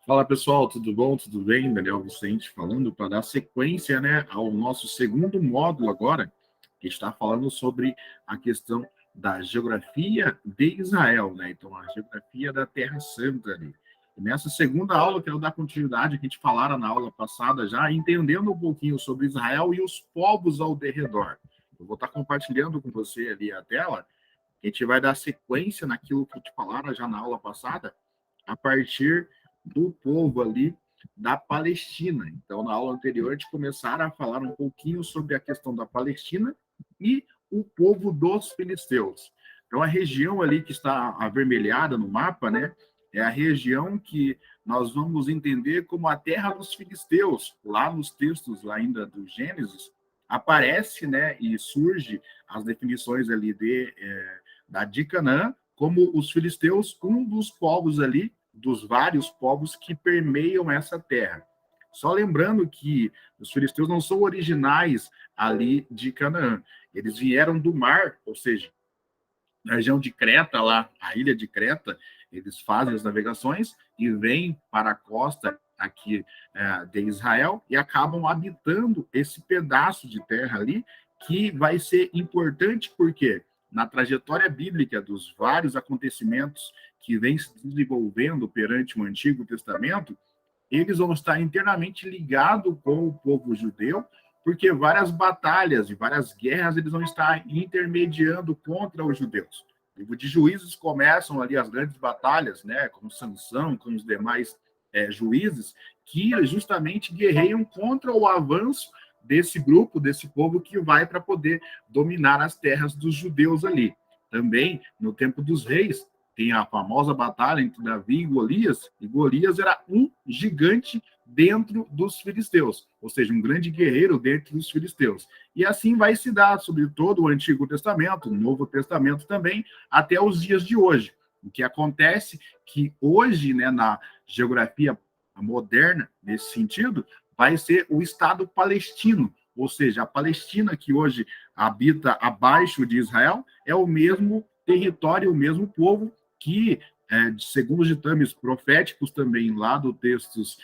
Fala pessoal, tudo bom? Tudo bem? Daniel Vicente falando para dar sequência, né, ao nosso segundo módulo agora, que está falando sobre a questão da geografia de Israel, né? Então, a geografia da Terra Santa ali. E nessa segunda aula, eu quero dar continuidade, que a gente falara na aula passada já, entendendo um pouquinho sobre Israel e os povos ao derredor. Eu vou estar compartilhando com você ali a tela, a gente vai dar sequência naquilo que a gente falara já na aula passada, a partir do povo ali da Palestina. Então, na aula anterior, a gente começaram a falar um pouquinho sobre a questão da Palestina e o povo dos filisteus. Então, a região ali que está avermelhada no mapa, né, é a região que nós vamos entender como a terra dos filisteus. Lá nos textos ainda do Gênesis, aparece, né, e surge as definições ali de Canaã, como os filisteus, um dos povos ali, dos vários povos que permeiam essa terra. Só lembrando que os filisteus não são originais ali de Canaã. Eles vieram do mar, ou seja, na região de Creta, lá, a ilha de Creta, eles fazem as navegações e vêm para a costa aqui de Israel e acabam habitando esse pedaço de terra ali, que vai ser importante porque na trajetória bíblica dos vários acontecimentos que vêm se desenvolvendo perante o Antigo Testamento, eles vão estar internamente ligados com o povo judeu, porque várias batalhas e várias guerras eles vão estar intermediando contra os judeus. O livro de Juízes começam ali as grandes batalhas, né, com Sansão, com os demais juízes, que justamente guerreiam contra o avanço desse grupo, desse povo que vai para poder dominar as terras dos judeus ali. Também, no tempo dos reis, tem a famosa batalha entre Davi e Golias era um gigante dentro dos filisteus, ou seja, um grande guerreiro dentro dos filisteus. E assim vai se dar sobre todo o Antigo Testamento, o Novo Testamento também, até os dias de hoje. O que acontece que hoje, né, na geografia moderna, nesse sentido, vai ser o Estado palestino, ou seja, a Palestina que hoje habita abaixo de Israel é o mesmo território, o mesmo povo que, segundo os ditames proféticos também lá do textos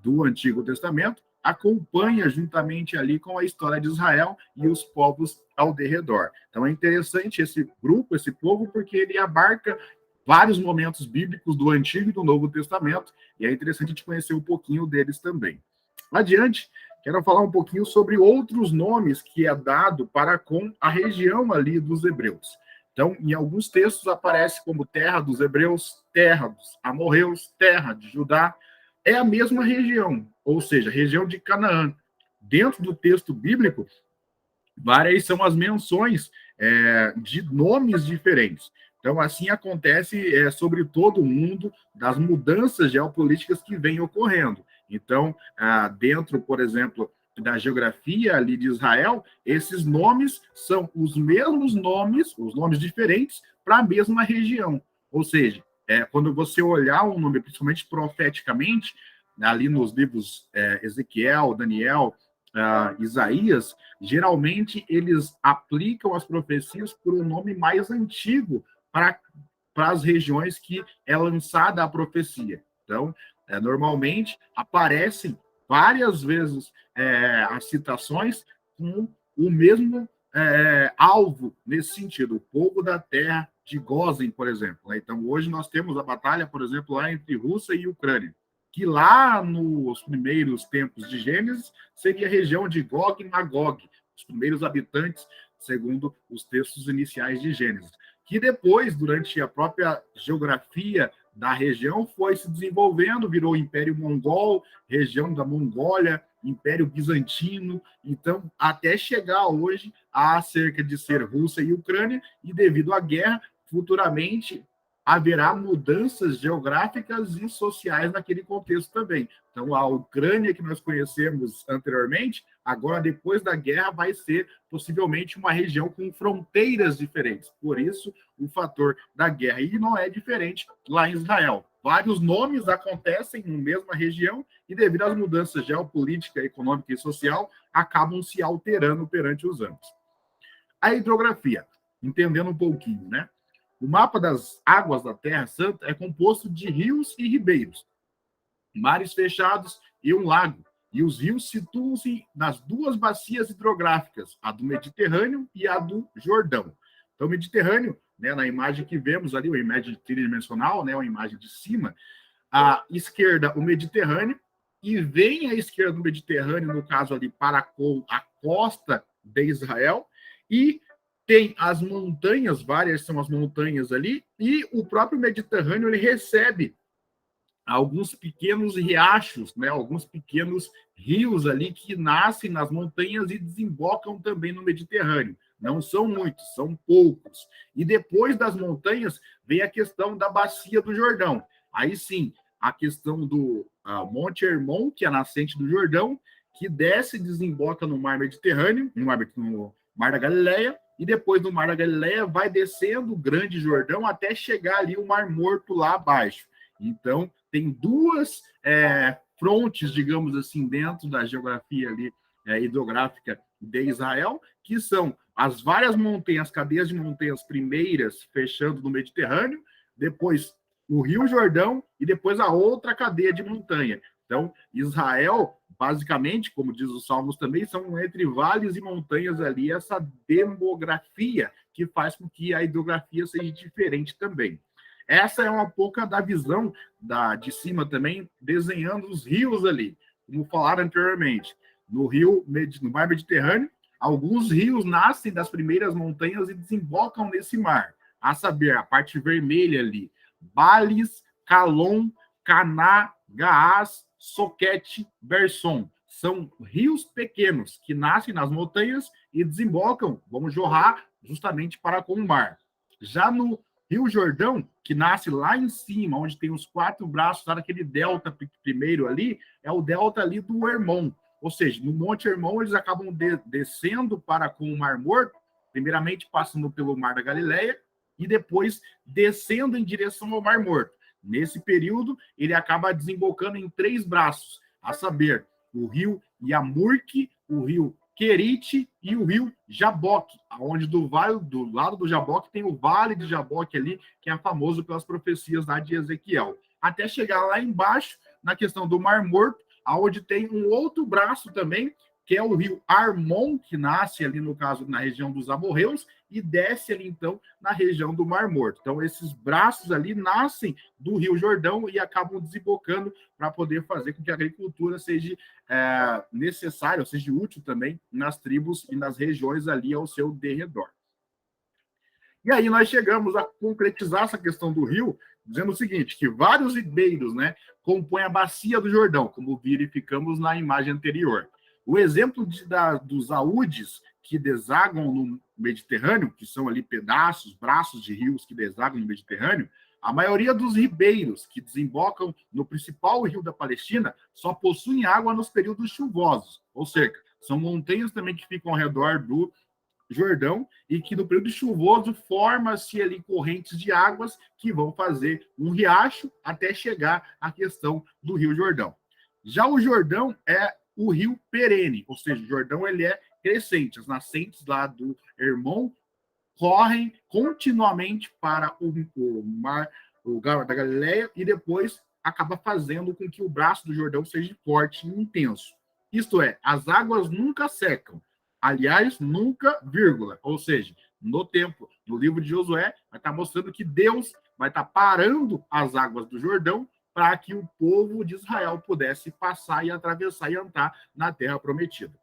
do Antigo Testamento, acompanha juntamente ali com a história de Israel e os povos ao derredor. Então é interessante esse grupo, esse povo, porque ele abarca vários momentos bíblicos do Antigo e do Novo Testamento, e é interessante a gente conhecer um pouquinho deles também. Adiante, quero falar um pouquinho sobre outros nomes que é dado para com a região ali dos hebreus. Então, em alguns textos aparece como terra dos hebreus, terra dos amorreus, terra de Judá. É a mesma região, ou seja, região de Canaã. Dentro do texto bíblico, várias são as menções de nomes diferentes. Então, assim acontece sobre todo o mundo das mudanças geopolíticas que vêm ocorrendo. Então, dentro, por exemplo, da geografia ali de Israel, esses nomes são os nomes diferentes para a mesma região. Ou seja, quando você olhar um nome, principalmente profeticamente, ali nos livros Ezequiel, Daniel, Isaías, geralmente eles aplicam as profecias por um nome mais antigo para as regiões que é lançada a profecia. Então, normalmente aparecem várias vezes as citações com o mesmo alvo nesse sentido, o povo da terra de Gozen, por exemplo. Né? Então, hoje nós temos a batalha, por exemplo, lá entre Rússia e Ucrânia, que lá nos primeiros tempos de Gênesis seria a região de Gog e Magog, os primeiros habitantes, segundo os textos iniciais de Gênesis, que depois, durante a própria geografia da região, foi se desenvolvendo, virou Império Mongol, região da Mongólia, Império Bizantino, então, até chegar hoje a cerca de ser Rússia e Ucrânia, e devido à guerra, futuramente haverá mudanças geográficas e sociais naquele contexto também. Então, a Ucrânia que nós conhecemos anteriormente, agora, depois da guerra, vai ser possivelmente uma região com fronteiras diferentes. Por isso, o fator da guerra. E não é diferente lá em Israel. Vários nomes acontecem na mesma região e, devido às mudanças geopolítica, econômica e social, acabam se alterando perante os anos. A hidrografia, entendendo um pouquinho, né? O mapa das águas da Terra Santa é composto de rios e ribeiros. mares fechados e um lago. E os rios situam-se nas duas bacias hidrográficas, a do Mediterrâneo e a do Jordão. Então, o Mediterrâneo, né, na imagem que vemos ali, a imagem tridimensional, né, a imagem de cima, à esquerda o Mediterrâneo, e vem à esquerda do Mediterrâneo, no caso ali, para a costa de Israel, e tem as montanhas, várias são as montanhas ali, e o próprio Mediterrâneo ele recebe alguns pequenos riachos, né, alguns pequenos rios ali que nascem nas montanhas e desembocam também no Mediterrâneo. Não são muitos, são poucos. E depois das montanhas vem a questão da bacia do Jordão. Aí sim, a questão do Monte Hermon, que é a nascente do Jordão, que desce e desemboca no mar Mediterrâneo, no mar da Galileia, e depois do mar da Galileia vai descendo o Grande Jordão até chegar ali o Mar Morto lá abaixo. Então, tem duas frontes, digamos assim, dentro da geografia ali, hidrográfica de Israel, que são as várias montanhas, cadeias de montanhas primeiras fechando no Mediterrâneo, depois o Rio Jordão e depois a outra cadeia de montanha. Então, Israel, basicamente, como diz os Salmos também, são entre vales e montanhas ali, essa demografia que faz com que a hidrografia seja diferente também. Essa é uma pouca da visão de cima também, desenhando os rios ali, como falaram anteriormente. No mar Mediterrâneo, alguns rios nascem das primeiras montanhas e desembocam nesse mar. A saber, a parte vermelha ali, Balis, Calon, Caná, Gaás, Soquete, Berson. São rios pequenos que nascem nas montanhas e desembocam, vão jorrar justamente para com o mar. Já no Rio Jordão, que nasce lá em cima, onde tem os 4 braços, lá naquele delta primeiro ali, é o delta ali do Hermon. Ou seja, no Monte Hermon, eles acabam descendo para com o Mar Morto, primeiramente passando pelo Mar da Galileia, e depois descendo em direção ao Mar Morto. Nesse período, ele acaba desembocando em 3 braços, a saber, o rio Yamurque, o rio Querite e o rio Jaboque, onde do lado do Jaboque tem o Vale de Jaboque ali, que é famoso pelas profecias lá de Ezequiel. Até chegar lá embaixo, na questão do Mar Morto, onde tem um outro braço também, que é o rio Armon, que nasce ali, no caso, na região dos amorreus, e desce ali, então, na região do Mar Morto. Então, esses braços ali nascem do Rio Jordão e acabam desembocando para poder fazer com que a agricultura seja necessária, seja útil também nas tribos e nas regiões ali ao seu derredor. E aí nós chegamos a concretizar essa questão do rio, dizendo o seguinte, que vários ribeiros, né, compõem a bacia do Jordão, como verificamos na imagem anterior. O exemplo dos açudes que desaguam no Mediterrâneo, que são ali pedaços, braços de rios que desaguam no Mediterrâneo, a maioria dos ribeiros que desembocam no principal rio da Palestina só possuem água nos períodos chuvosos, ou seja, são montanhas também que ficam ao redor do Jordão e que no período chuvoso forma-se ali correntes de águas que vão fazer um riacho até chegar à questão do Rio Jordão. Já o Jordão é o rio perene, ou seja, o Jordão ele é crescente, as nascentes lá do Hermon correm continuamente para o mar da Galileia e depois acaba fazendo com que o braço do Jordão seja forte e intenso. Isto é, as águas nunca secam, aliás, nunca, vírgula, ou seja, no livro de Josué, vai estar mostrando que Deus vai estar parando as águas do Jordão para que o povo de Israel pudesse passar e atravessar e entrar na Terra Prometida.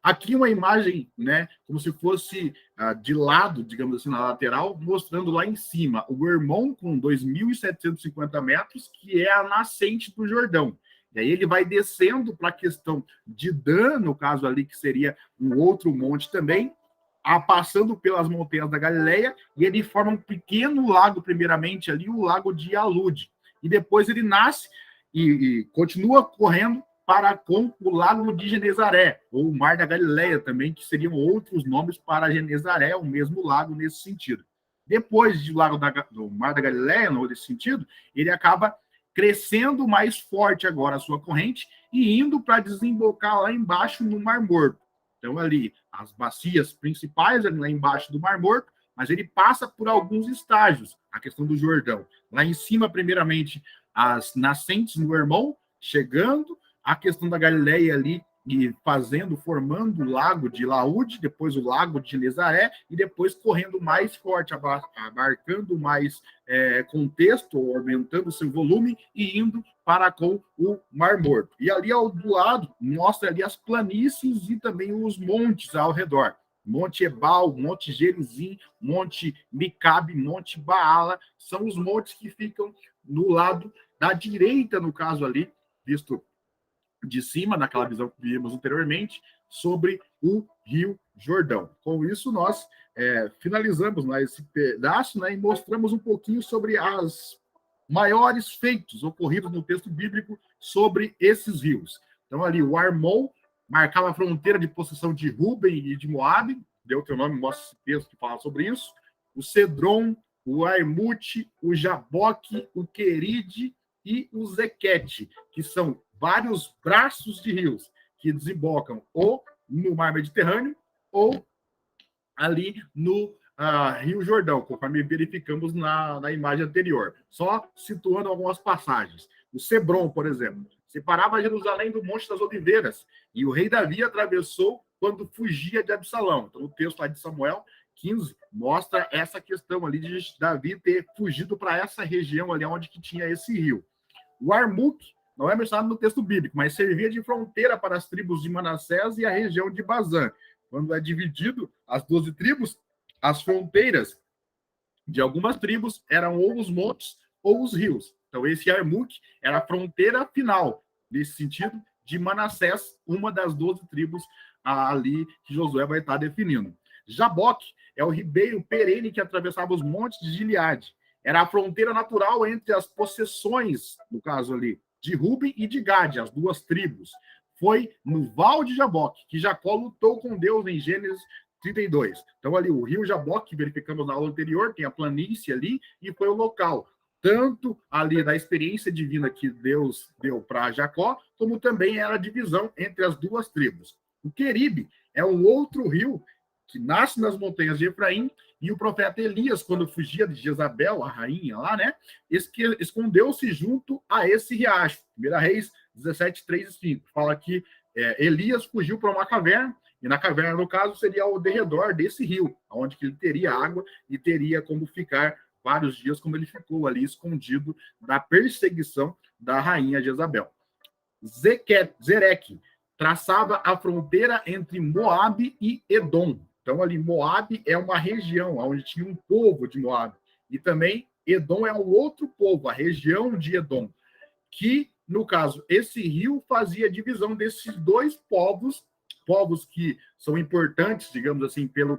Aqui uma imagem, né, como se fosse de lado, digamos assim, na lateral, mostrando lá em cima o Hermon com 2.750 metros, que é a nascente do Jordão. E aí ele vai descendo para a questão de Dan, no caso ali, que seria um outro monte também, passando pelas montanhas da Galileia, e ele forma um pequeno lago, primeiramente ali, o lago de Alude. E depois ele nasce e continua correndo para com o lago de Genezaré, ou o Mar da Galileia também, que seriam outros nomes para Genezaré, o mesmo lago nesse sentido. Depois do Mar da Galileia, nesse sentido, ele acaba crescendo mais forte agora a sua corrente e indo para desembocar lá embaixo no Mar Morto. Então, ali, as bacias principais, ali lá embaixo do Mar Morto, mas ele passa por alguns estágios, a questão do Jordão. Lá em cima, primeiramente, as nascentes no Hermon, chegando, a questão da Galileia ali, e formando o lago de Laúde, depois o lago de Genezaré, e depois correndo mais forte, abarcando mais contexto, aumentando seu volume e indo para com o Mar Morto. E ali do lado, mostra ali as planícies e também os montes ao redor. Monte Ebal, Monte Gerizim, Monte Micabe, Monte Baala, são os montes que ficam no lado da direita, no caso ali, visto de cima, naquela visão que vimos anteriormente, sobre o Rio Jordão. Com isso, nós finalizamos esse pedaço, né, e mostramos um pouquinho sobre as maiores feitos ocorridos no texto bíblico sobre esses rios. Então, ali, o Armon marcava a fronteira de possessão de Ruben e de Moabe, Deuteronômio mostra esse texto que fala sobre isso, o Cedron, o Armute, o Jaboque, o Queride e o Zequete, que são vários braços de rios que desembocam ou no mar Mediterrâneo ou ali no Rio Jordão, conforme verificamos na imagem anterior. Só situando algumas passagens. O Cebron, por exemplo, separava Jerusalém do Monte das Oliveiras, e o rei Davi atravessou quando fugia de Absalão. Então, o texto lá de Samuel 15 mostra essa questão ali de Davi ter fugido para essa região ali onde que tinha esse rio. O Armuk não é mencionado no texto bíblico, mas servia de fronteira para as tribos de Manassés e a região de Bazã. Quando é dividido as 12 tribos, as fronteiras de algumas tribos eram ou os montes ou os rios. Então, esse Armuk era a fronteira final, nesse sentido, de Manassés, uma das 12 tribos ali que Josué vai estar definindo. Jaboque é o ribeiro perene que atravessava os montes de Gileade. Era a fronteira natural entre as possessões, no caso ali, de Ruben e de Gade, as duas tribos. Foi no Val de Jaboque que Jacó lutou com Deus em Gênesis 32. Então, ali, o rio Jaboque, que verificamos na aula anterior, tem a planície ali, e foi o local, tanto ali da experiência divina que Deus deu para Jacó, como também era a divisão entre as duas tribos. O Queribe é um outro rio que nasce nas montanhas de Efraim, e o profeta Elias, quando fugia de Jezabel, a rainha lá, né, escondeu-se junto a esse riacho. 1 Reis 17, 3 e 5. Fala que Elias fugiu para uma caverna, e na caverna, no caso, seria ao derredor desse rio, onde ele teria água e teria como ficar vários dias, como ele ficou ali escondido da perseguição da rainha Jezabel. Zereque traçava a fronteira entre Moabe e Edom. Então, ali, Moabe é uma região onde tinha um povo de Moabe. E também Edom é um outro povo, a região de Edom. Que, no caso, esse rio fazia divisão desses dois povos que são importantes, digamos assim, pelo